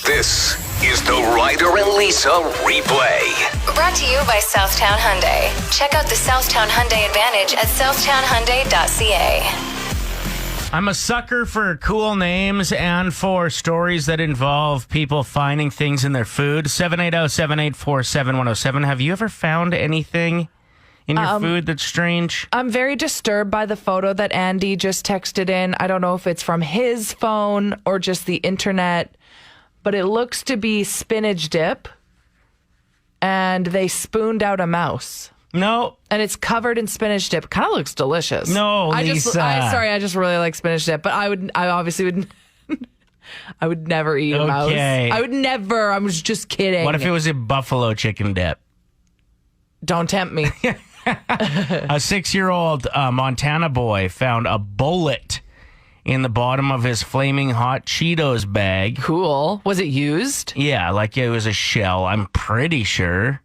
This is the Ryder and Lisa replay. Brought to you by Southtown Hyundai. Check out the Southtown Hyundai Advantage at southtownhyundai.ca. I'm a sucker for cool names and for stories that involve people finding things in their food. 780-784-7107. Have you ever found anything in your food that's strange? I'm very disturbed by the photo that Andy just texted in. I don't know if it's from his phone or just the internet, but it looks to be spinach dip, and they spooned out a mouse. No. And it's covered in spinach dip. Kind of looks delicious. No, Lisa. I just really like spinach dip, but I obviously would I would never eat a mouse. I would never. I was just kidding. What if it was a buffalo chicken dip? Don't tempt me. A 6-year-old Montana boy found a bullet in the bottom of his flaming hot Cheetos bag. Cool. Was it used? Yeah, like it was a shell. I'm pretty sure.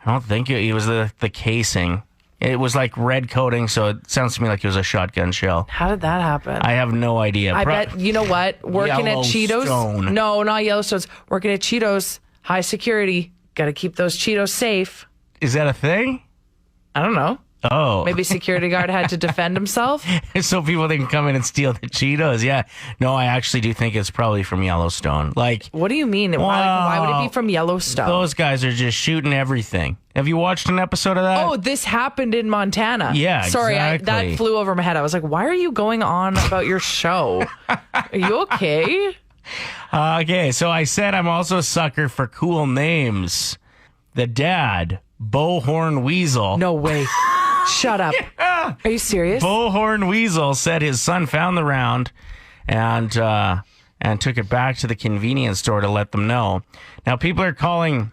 I don't think it was the casing. It was like red coating, so it sounds to me like it was a shotgun shell. How did that happen? I have no idea. I bet, you know what? Working at Cheetos. No, not Yellowstones. Working at Cheetos, high security. Got to keep those Cheetos safe. Is that a thing? I don't know. Oh. Maybe security guard had to defend himself. So people didn't come in and steal the Cheetos. Yeah. No, I actually do think it's probably from Yellowstone. Like, what do you mean? Why would it be from Yellowstone? Those guys are just shooting everything. Have you watched an episode of that? Oh, this happened in Montana. Yeah, Sorry, exactly. that flew over my head. I was like, why are you going on about your show? Are you okay? Okay, so I said I'm also a sucker for cool names. The dad, Bowhorn Weasel. No way. Shut up. Are you serious? Bowhorn Weasel said his son found the round and took it back to the convenience store to let them know. Now, people are calling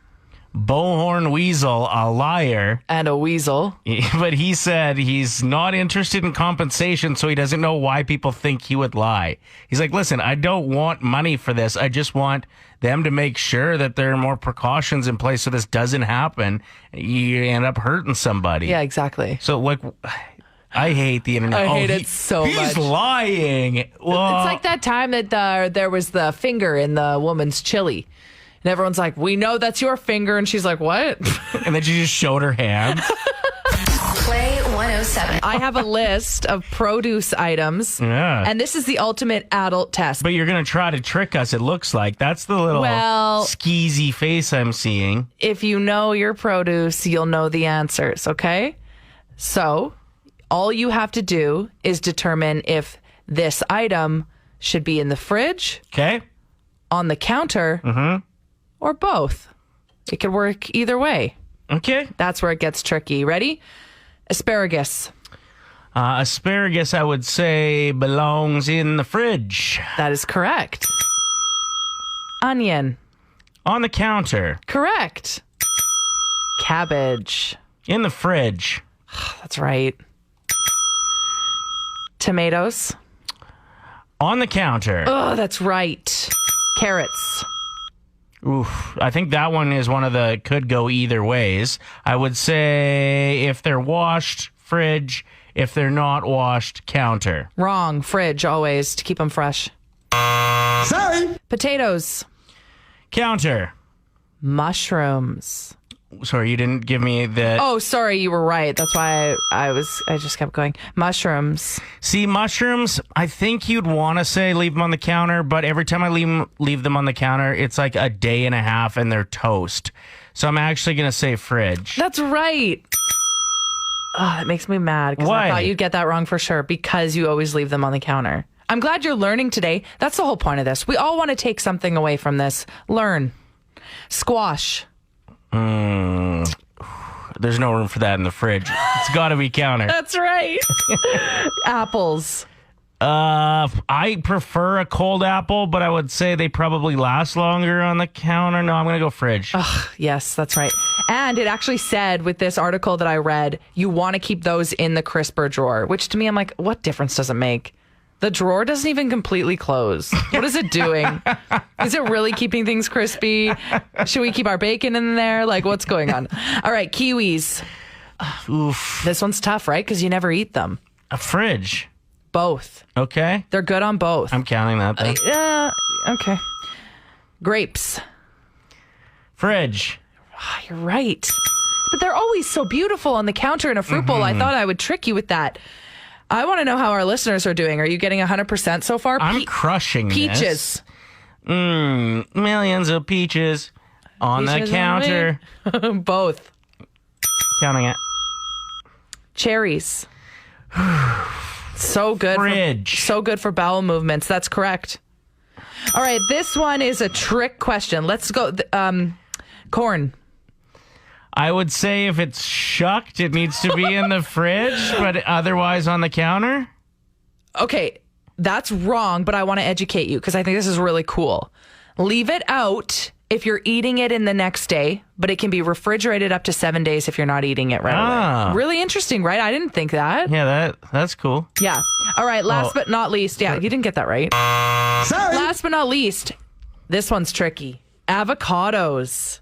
Bowhorn Weasel a liar. And a weasel. But he said he's not interested in compensation, so he doesn't know why people think he would lie. He's like, listen, I don't want money for this. I just want them to make sure that there are more precautions in place so this doesn't happen. You end up hurting somebody. Yeah, exactly. So, like, I hate the internet. I hate it so much. He's lying. Well, it's like that time that there was the finger in the woman's chili. And everyone's like, we know that's your finger. And she's like, what? And then she just showed her hand. Play 107. I have a list of produce items. Yeah. And this is the ultimate adult test. But you're going to try to trick us, it looks like. That's the little skeezy face I'm seeing. If you know your produce, you'll know the answers, okay? So all you have to do is determine if this item should be in the fridge, okay, on the counter, or both. It could work either way. Okay. That's where it gets tricky. Ready? Asparagus. Asparagus, I would say, belongs in the fridge. That is correct. Onion. On the counter. Correct. Cabbage. In the fridge. That's right. Tomatoes. On the counter. Oh, that's right. Carrots. Oof. I think that one is one of the could go either ways. I would say if they're washed, fridge. If they're not washed, counter. Wrong. Fridge, always, to keep them fresh. Sorry. Potatoes. Counter. Mushrooms. Sorry, you didn't give me the... Oh, sorry, you were right. That's why I just kept going. Mushrooms. See, mushrooms, I think you'd want to say leave them on the counter, but every time I leave them on the counter, it's like a day and a half and they're toast. So I'm actually going to say fridge. That's right. Oh, that makes me mad because I thought you'd get that wrong for sure because you always leave them on the counter. I'm glad you're learning today. That's the whole point of this. We all want to take something away from this. Learn. Squash. There's no room for that in the fridge. It's got to be counter. That's right. Apples. I prefer a cold apple, but I would say they probably last longer on the counter. No, I'm going to go fridge. Yes, that's right. And it actually said with this article that I read, you want to keep those in the crisper drawer, which to me, I'm like, what difference does it make? The drawer doesn't even completely close. What is it doing? Is it really keeping things crispy? Should we keep our bacon in there? Like, what's going on? All right, kiwis. Oof. This one's tough, right? Because you never eat them. A fridge. Both. Okay. They're good on both. I'm counting that then. Yeah, okay. Grapes. Fridge. Oh, you're right. But they're always so beautiful on the counter in a fruit bowl. I thought I would trick you with that. I want to know how our listeners are doing. Are you getting 100% so far? I'm crushing peaches. this. Millions of peaches on Peaches the counter. Both. Counting it. Cherries. So good. Fridge. So good for bowel movements. That's correct. All right, this one is a trick question. Let's go. Corn. I would say if it's shucked, it needs to be in the fridge, but otherwise on the counter. Okay, that's wrong, but I want to educate you because I think this is really cool. Leave it out if you're eating it in the next day, but it can be refrigerated up to 7 days if you're not eating it right away. Really interesting, right? I didn't think that. Yeah, that's cool. Yeah. All right, last but not least. Yeah, you didn't get that right. Sorry. Last but not least, this one's tricky. Avocados.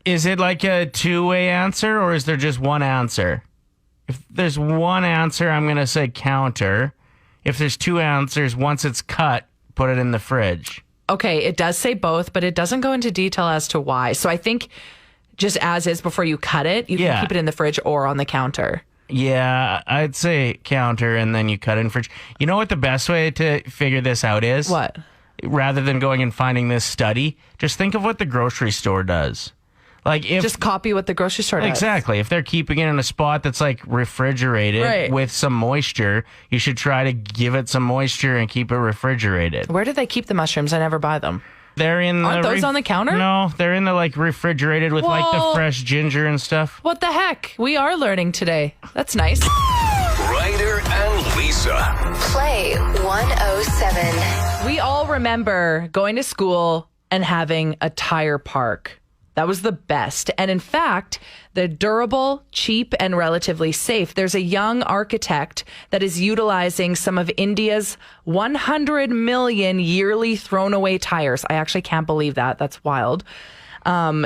Is it like a two-way answer, or is there just one answer? If there's one answer, I'm going to say counter. If there's two answers, once it's cut, put it in the fridge. Okay, it does say both, but it doesn't go into detail as to why. So I think just as is before you cut it, you can keep it in the fridge or on the counter. Yeah, I'd say counter, and then you cut it in fridge. You know what the best way to figure this out is? What? Rather than going and finding this study, just think of what the grocery store does. Like if Just copy what the grocery store does. Exactly. If they're keeping it in a spot that's like refrigerated with some moisture, you should try to give it some moisture and keep it refrigerated. Where do they keep the mushrooms? I never buy them. They're in Aren't those on the counter? No, they're in the like refrigerated with like the fresh ginger and stuff. What the heck? We are learning today. That's nice. Ryder and Lisa. Play 107. We all remember going to school and having a tire park. That was the best. And in fact, they're durable, cheap, and relatively safe. There's a young architect that is utilizing some of India's 100 million yearly thrown away tires. I actually can't believe that. That's wild.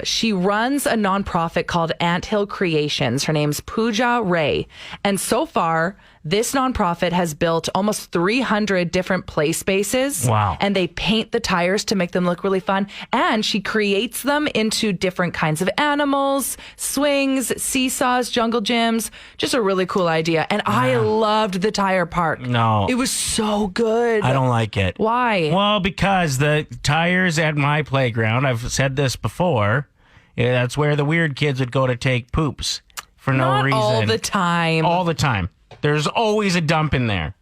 She runs a nonprofit called Anthill Creations. Her name's Pooja Ray. And so far, this nonprofit has built almost 300 different play spaces. Wow. And they paint the tires to make them look really fun. And she creates them into different kinds of animals, swings, seesaws, jungle gyms. Just a really cool idea. And I loved the tire park. No. It was so good. I don't like it. Why? Well, because the tires at my playground, I've said this before, that's where the weird kids would go to take poops for no Not reason. all the time. All the time. There's always a dump in there.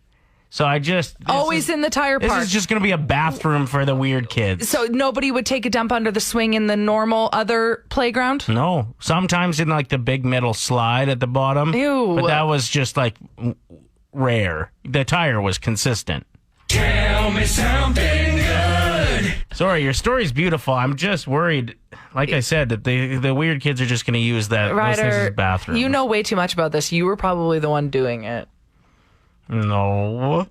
So I just... Always in the tire park. This is just going to be a bathroom for the weird kids. So nobody would take a dump under the swing in the normal other playground? No. Sometimes in like the big metal slide at the bottom. Ew. But that was just like rare. The tire was consistent. Tell me something good. Sorry, your story's beautiful. I'm just worried, like I said, that the weird kids are just going to use those things as bathrooms. You know way too much about this. You were probably the one doing it. No.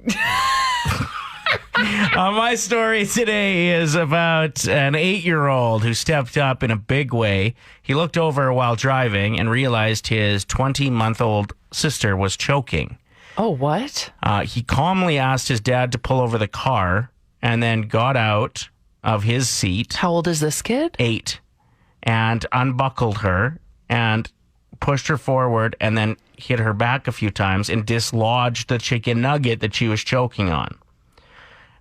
My story today is about an 8-year-old who stepped up in a big way. He looked over while driving and realized his 20-month-old sister was choking. Oh, what? He calmly asked his dad to pull over the car and then got out of his seat. How old is this kid? 8. And unbuckled her and pushed her forward and then hit her back a few times and dislodged the chicken nugget that she was choking on.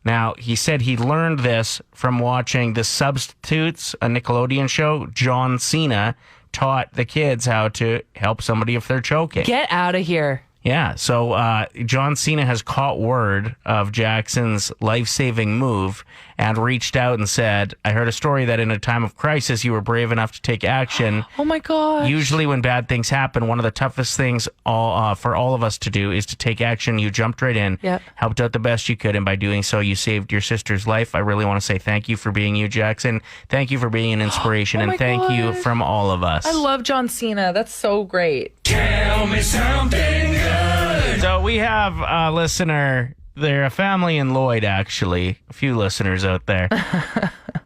Now, he said he learned this from watching The Substitutes, a Nickelodeon show. John Cena taught the kids how to help somebody if they're choking. Get out of here. Yeah, so John Cena has caught word of Jackson's life-saving move and reached out and said, I heard a story that in a time of crisis, you were brave enough to take action. Oh, my God. Usually when bad things happen, one of the toughest things for all of us to do is to take action. You jumped right in, helped out the best you could, and by doing so, you saved your sister's life. I really want to say thank you for being you, Jackson. Thank you for being an inspiration, and thank you from all of us. I love John Cena. That's so great. Tell me something good. So we have a listener, they're a family in Lloyd, actually, a few listeners out there,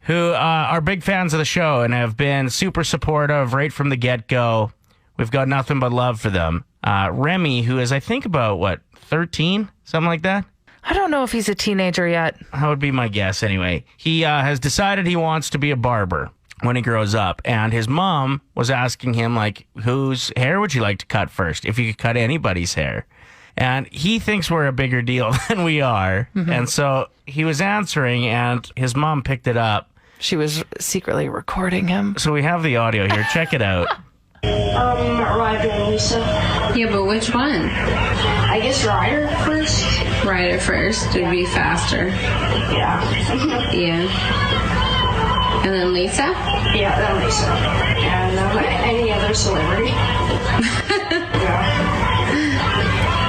who are big fans of the show and have been super supportive right from the get-go. We've got nothing but love for them. Remy, who is, I think, about, 13? Something like that? I don't know if he's a teenager yet. That would be my guess anyway. He has decided he wants to be a barber when he grows up. And his mom was asking him, like, whose hair would you like to cut first? If you could cut anybody's hair. And he thinks we're a bigger deal than we are. Mm-hmm. And so he was answering, and his mom picked it up. She was secretly recording him. So we have the audio here. Check it out. Ryder and Lisa. Yeah, but which one? I guess Ryder first. Ryder first would be faster. Yeah. Yeah. And then Lisa? Yeah, then Lisa. And any other celebrity. Yeah.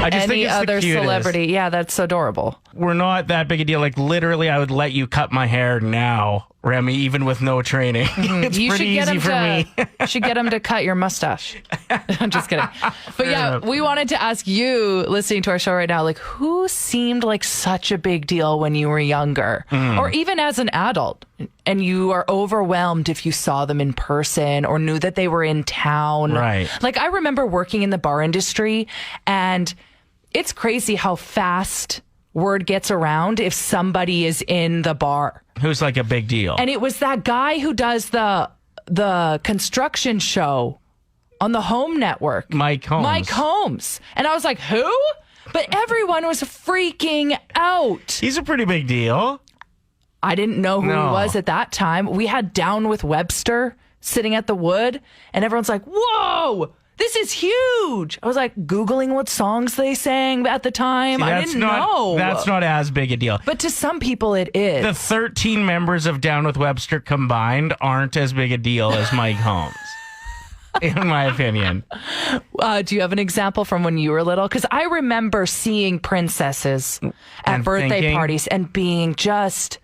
I just think Any it's the other cutest. celebrity. Yeah, that's adorable. We're not that big a deal. Like, literally, I would let you cut my hair now, Remy, even with no training. It's You pretty easy for me. You should get him to cut your mustache. I'm just kidding. But yeah, we wanted to ask you, listening to our show right now, like, who seemed like such a big deal when you were younger? Or even as an adult, and you are overwhelmed if you saw them in person or knew that they were in town. Right. Like, I remember working in the bar industry, and it's crazy how fast word gets around if somebody is in the bar. Who's like a big deal. And it was that guy who does the construction show on the Home Network. Mike Holmes. And I was like, who? But everyone was freaking out. He's a pretty big deal. I didn't know who No. he was at that time. We had Down with Webster sitting at the Wood, and everyone's like, whoa, this is huge. I was like Googling what songs they sang at the time. See, I didn't know. That's not as big a deal. But to some people it is. The 13 members of Down with Webster combined aren't as big a deal as Mike Holmes, in my opinion. Do you have an example from when you were little? Because I remember seeing princesses at And birthday thinking- parties and being just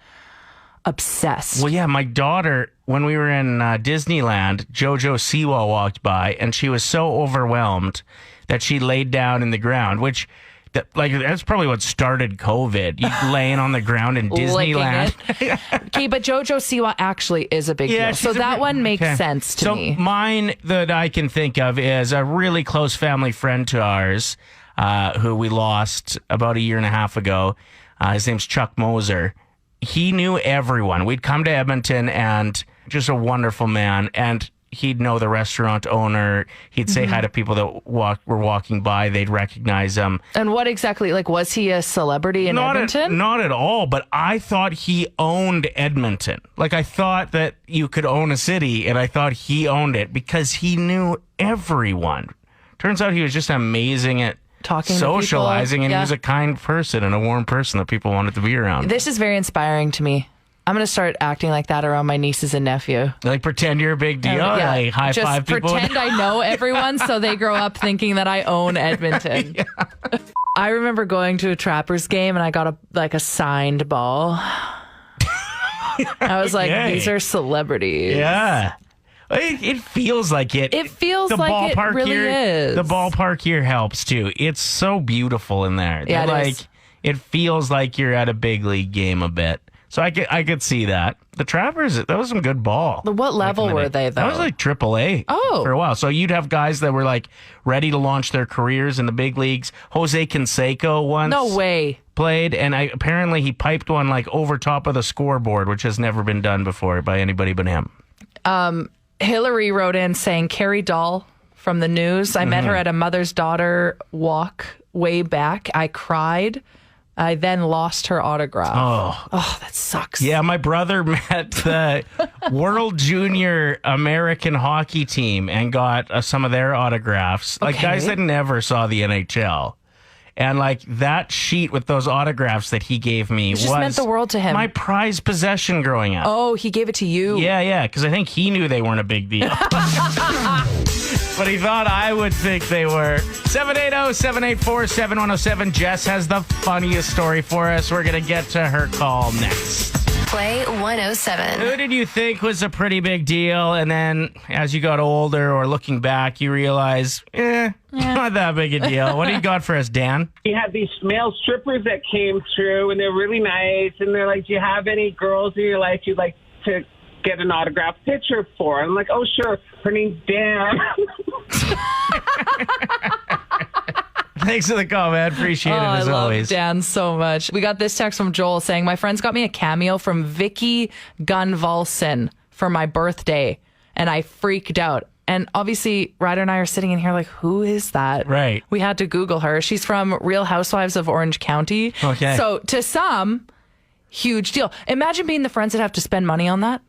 obsessed. Well, yeah, my daughter, when we were in Disneyland, JoJo Siwa walked by, and she was so overwhelmed that she laid down in the ground, which... that's probably what started COVID. You laying on the ground in Disneyland. Okay, but JoJo Siwa actually is a big deal. So she's that one makes sense to me. So mine that I can think of is a really close family friend to ours who we lost about a year and a half ago. His name's Chuck Moser. He knew everyone. We'd come to Edmonton, and just a wonderful man. And he'd know the restaurant owner. He'd say hi to people that were walking by. They'd recognize him. And what exactly, like, was he a celebrity in Edmonton? Not at all, but I thought he owned Edmonton. Like, I thought that you could own a city, and I thought he owned it because he knew everyone. Turns out he was just amazing at Talking to socializing, people. and Yeah. he was a kind person and a warm person that people wanted to be around. This is very inspiring to me. I'm going to start acting like that around my nieces and nephew. Like, pretend you're a big deal. Like, high Just five people. pretend I know everyone so they grow up thinking that I own Edmonton. I remember going to a Trappers game and I got a signed ball. I was like, Okay. these are celebrities. Yeah. It feels like it. It feels like it really is. The ballpark here helps too. It's so beautiful in there. Yeah, They're it like is. it feels like you're at a big league game a bit. So I could see that. The Trappers, that was some good ball. What level Back in the were day. they, though? That was like AAA Oh. for a while. So you'd have guys that were like ready to launch their careers in the big leagues. Jose Canseco once No way. played, and apparently he piped one like over top of the scoreboard, which has never been done before by anybody but him. Hillary wrote in saying, Carrie Dahl from the news. I met her at a mother's daughter walk way back. I cried. I then lost her autograph. Oh, that sucks. Yeah, my brother met the World Junior American hockey team and got some of their autographs. Like, Okay. guys that never saw the NHL. And, like, that sheet with those autographs that he gave me just was meant the world to him. my prized possession growing up. Oh, he gave it to you. Yeah, because I think he knew they weren't a big deal. But he thought I would think they were. 780-784-7107. Jess has the funniest story for us. We're going to get to her call next. Play 107. Who did you think was a pretty big deal? And then as you got older or looking back, you realize, not that big a deal. What do you got for us, Dan? You had these male strippers that came through, and they're really nice. And they're like, do you have any girls in your life you'd like to get an autographed picture for? I'm like, oh, sure. Her name's Dan. Thanks for the call, man. Appreciate it as I love always. Dan so much. We got this text from Joel saying, my friends got me a cameo from Vicky Gunvalson for my birthday, and I freaked out. And obviously, Ryder and I are sitting in here like, who is that? Right. We had to Google her. She's from Real Housewives of Orange County. Okay. So to some, huge deal. Imagine being the friends that have to spend money on that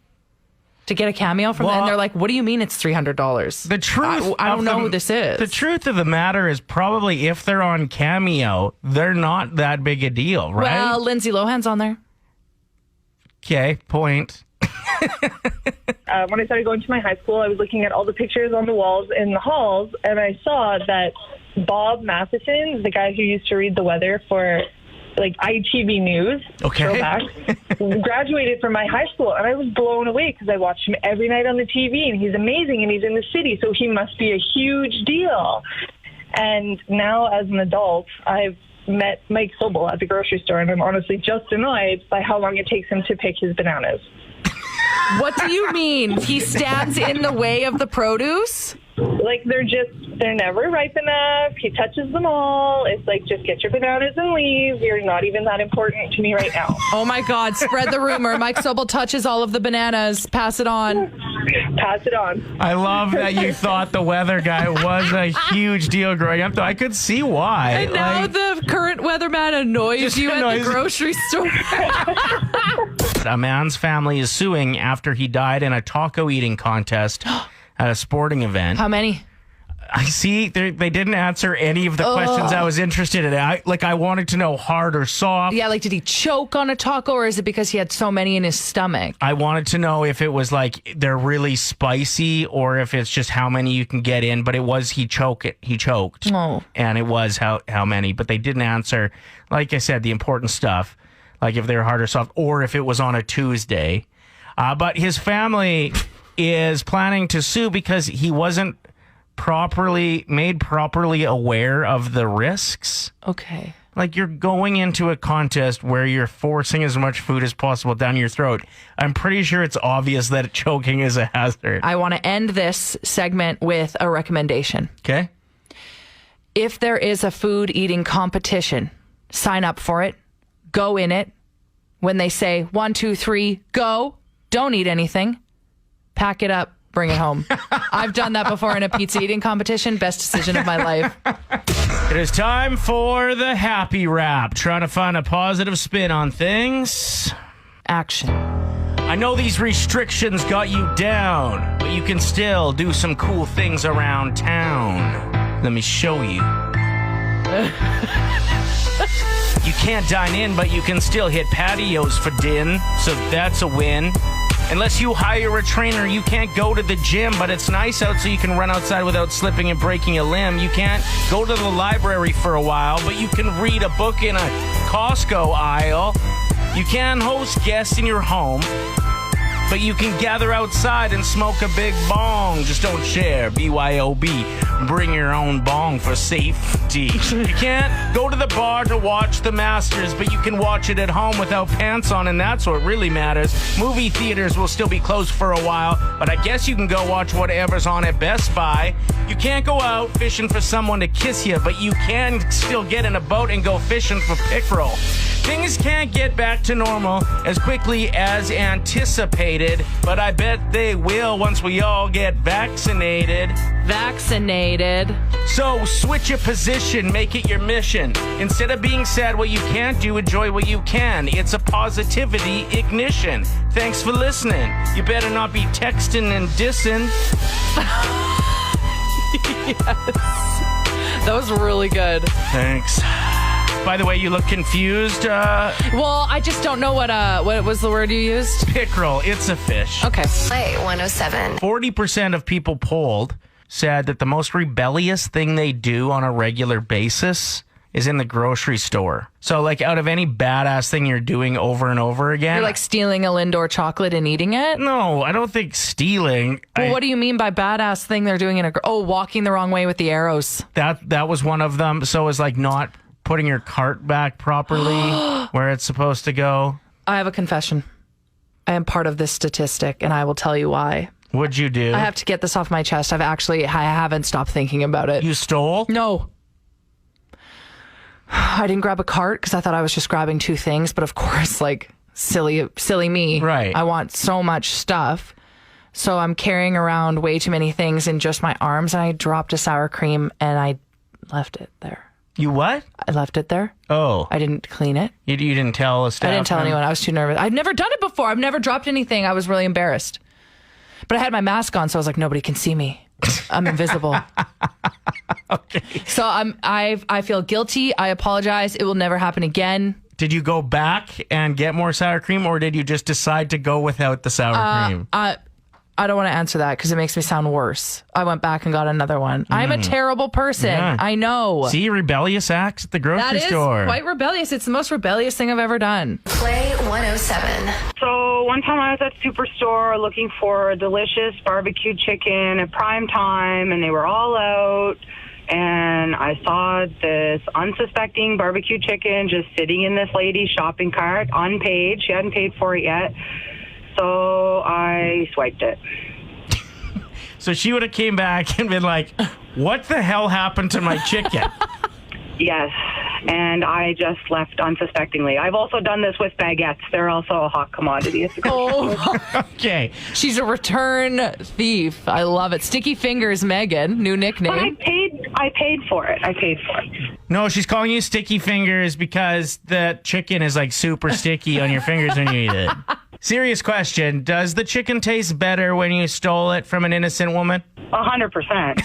to get a cameo from them. And they're like, what do you mean it's $300? The truth, I don't know who this is. The truth of the matter is probably if they're on Cameo, they're not that big a deal, right? Well, Lindsay Lohan's on there. Okay, point. When I started going to my high school, I was looking at all the pictures on the walls in the halls, and I saw that Bob Matheson, the guy who used to read the weather for like ITV News, throwback, graduated from my high school, and I was blown away because I watched him every night on the TV, and he's amazing, and he's in the city, so he must be a huge deal. And now, as an adult, I've met Mike Sobel at the grocery store, and I'm honestly just annoyed by how long it takes him to pick his bananas. What do you mean? He stands in the way of the produce? Like, they're never ripe enough. He touches them all. It's like, just get your bananas and leave. You're not even that important to me right now. Oh my God, spread the rumor. Mike Sobel touches all of the bananas. Pass it on. Pass it on. I love that you thought the weather guy was a huge deal growing up, though. I could see why. And now the current weatherman annoys you at the grocery store. A man's family is suing after he died in a taco eating contest at a sporting event. How many? I see they didn't answer any of the questions I was interested in. I wanted to know hard or soft. Yeah, like, did he choke on a taco, or is it because he had so many in his stomach? I wanted to know if it was like they're really spicy or if it's just how many you can get in. But it was he choked. Oh. And it was how many. But they didn't answer, like I said, the important stuff, like if they were hard or soft, or if it was on a Tuesday. But his family is planning to sue because he wasn't made properly aware of the risks. Okay. Like, you're going into a contest where you're forcing as much food as possible down your throat. I'm pretty sure it's obvious that choking is a hazard. I want to end this segment with a recommendation. Okay. If there is a food eating competition, sign up for it. Go in it. When they say 1, 2, 3, go, don't eat anything. Pack it up. Bring it home. I've done that before in a pizza eating competition. Best decision of my life. It is time for the happy wrap. Trying to find a positive spin on things. Action. I know these restrictions got you down, but you can still do some cool things around town. Let me show you. You can't dine in, but you can still hit patios for din, so that's a win. Unless you hire a trainer, you can't go to the gym, but it's nice out so you can run outside without slipping and breaking a limb. You can't go to the library for a while, but you can read a book in a Costco aisle. You can host guests in your home, but you can gather outside and smoke a big bong. Just don't share. BYOB. Bring your own bong for safety. You can't go to the bar to watch the Masters, but you can watch it at home without pants on, and that's what really matters. Movie theaters will still be closed for a while, but I guess you can go watch whatever's on at Best Buy. You can't go out fishing for someone to kiss you, but you can still get in a boat and go fishing for pickerel. Things can't get back to normal as quickly as anticipated, but I bet they will once we all get vaccinated. Vaccinated. So switch your position, make it your mission. Instead of being sad what you can't do, enjoy what you can. It's a positivity ignition. Thanks for listening. You better not be texting and dissing. Yes. That was really good. Thanks. By the way, you look confused. Well, I just don't know what was the word you used? Pickerel. It's a fish. Okay. Play 107. 40% of people polled said that the most rebellious thing they do on a regular basis is in the grocery store. So, like, out of any badass thing you're doing over and over again. You're like stealing a Lindor chocolate and eating it? No, I don't think stealing. Well, what do you mean by badass thing they're doing in a... walking the wrong way with the arrows. That was one of them. So it's like not putting your cart back properly where it's supposed to go. I have a confession. I am part of this statistic, and I will tell you why. What'd you do? I have to get this off my chest. I haven't stopped thinking about it. You stole? No. I didn't grab a cart because I thought I was just grabbing 2 things. But of course, like, silly me. Right. I want so much stuff. So I'm carrying around way too many things in just my arms. And I dropped a sour cream and I left it there. You what? I left it there. Oh. I didn't clean it. You didn't tell a staff I didn't tell member? anyone. I was too nervous. I've never done it before. I've never dropped anything. I was really embarrassed. But I had my mask on, so I was like, nobody can see me. I'm invisible. Okay. So I feel guilty. I apologize. It will never happen again. Did you go back and get more sour cream, or did you just decide to go without the sour cream? I don't want to answer that because it makes me sound worse. I went back and got another one. I'm a terrible person. Yeah. I know. See, rebellious acts at the grocery That store. is quite rebellious. It's the most rebellious thing I've ever done. Play 107. So one time I was at Superstore looking for a delicious barbecue chicken at prime time, and they were all out. And I saw this unsuspecting barbecue chicken just sitting in this lady's shopping cart, unpaid. She hadn't paid for it yet. So I swiped it. So she would have came back and been like, what the hell happened to my chicken? Yes, and I just left unsuspectingly. I've also done this with baguettes. They're also a hot commodity. Okay. She's a return thief. I love it. Sticky Fingers Megan, new But nickname. I paid for it. No, she's calling you Sticky Fingers because the chicken is like super sticky on your fingers when you eat it. Serious question. Does the chicken taste better when you stole it from an innocent woman? 100%.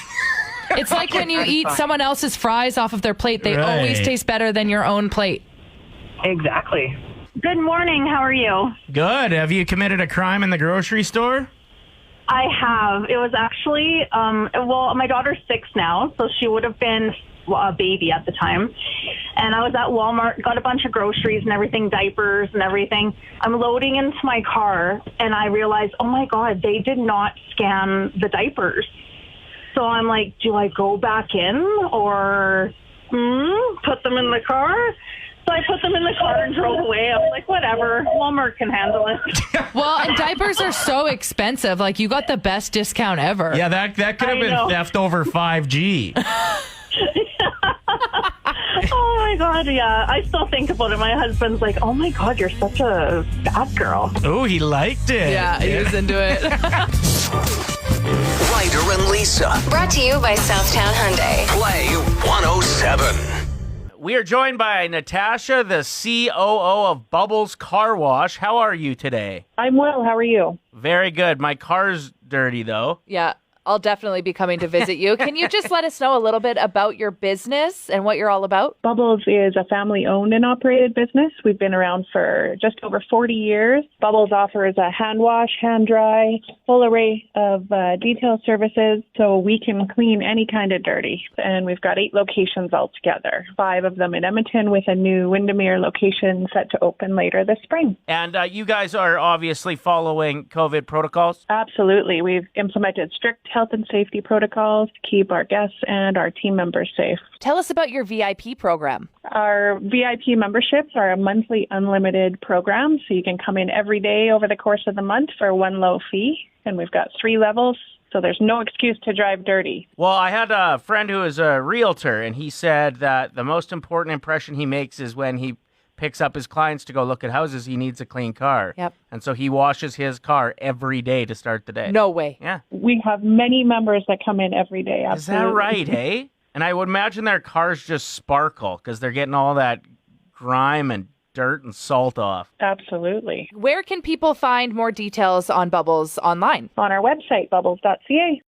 It's like when you eat someone else's fries off of their plate. They Right. always taste better than your own plate. Exactly. Good morning. How are you? Good. Have you committed a crime in the grocery store? I have. It was actually, my daughter's 6 now, so she would have been a baby at the time. And I was at Walmart, got a bunch of groceries and everything, diapers and everything. I'm loading into my car, and I realized, oh my God, they did not scan the diapers. So I'm like, do I go back in or put them in the car? So I put them in the car and drove away. I was like, whatever, Walmart can handle it. Well, and diapers are so expensive. Like, you got the best discount ever. Yeah, that could have I been know. theft over 5G. Oh my God, yeah. I still think about it. My husband's like, oh my God, you're such a bad girl. Oh, he liked it. Yeah, he was into it. Ryder and Lisa. Brought to you by Southtown Hyundai. Play 107. We are joined by Natasha, the COO of Bubbles Car Wash. How are you today? I'm well. How are you? Very good. My car's dirty, though. Yeah, I'll definitely be coming to visit you. Can you just let us know a little bit about your business and what you're all about? Bubbles is a family-owned and operated business. We've been around for just over 40 years. Bubbles offers a hand wash, hand dry, full array of detail services, so we can clean any kind of dirty. And we've got 8 locations altogether, 5 of them in Edmonton with a new Windermere location set to open later this spring. And you guys are obviously following COVID protocols? Absolutely. We've implemented strict health and safety protocols to keep our guests and our team members safe. Tell us about your VIP program. Our VIP memberships are a monthly unlimited program, so you can come in every day over the course of the month for one low fee. And we've got 3 levels, so there's no excuse to drive dirty. Well, I had a friend who is a realtor, and he said that the most important impression he makes is when he picks up his clients to go look at houses, he needs a clean car. Yep. And so he washes his car every day to start the day. No way. Yeah. We have many members that come in every day. Is that right, hey? And I would imagine their cars just sparkle because they're getting all that grime and dirt and salt off. Absolutely. Where can people find more details on Bubbles online? On our website, bubbles.ca.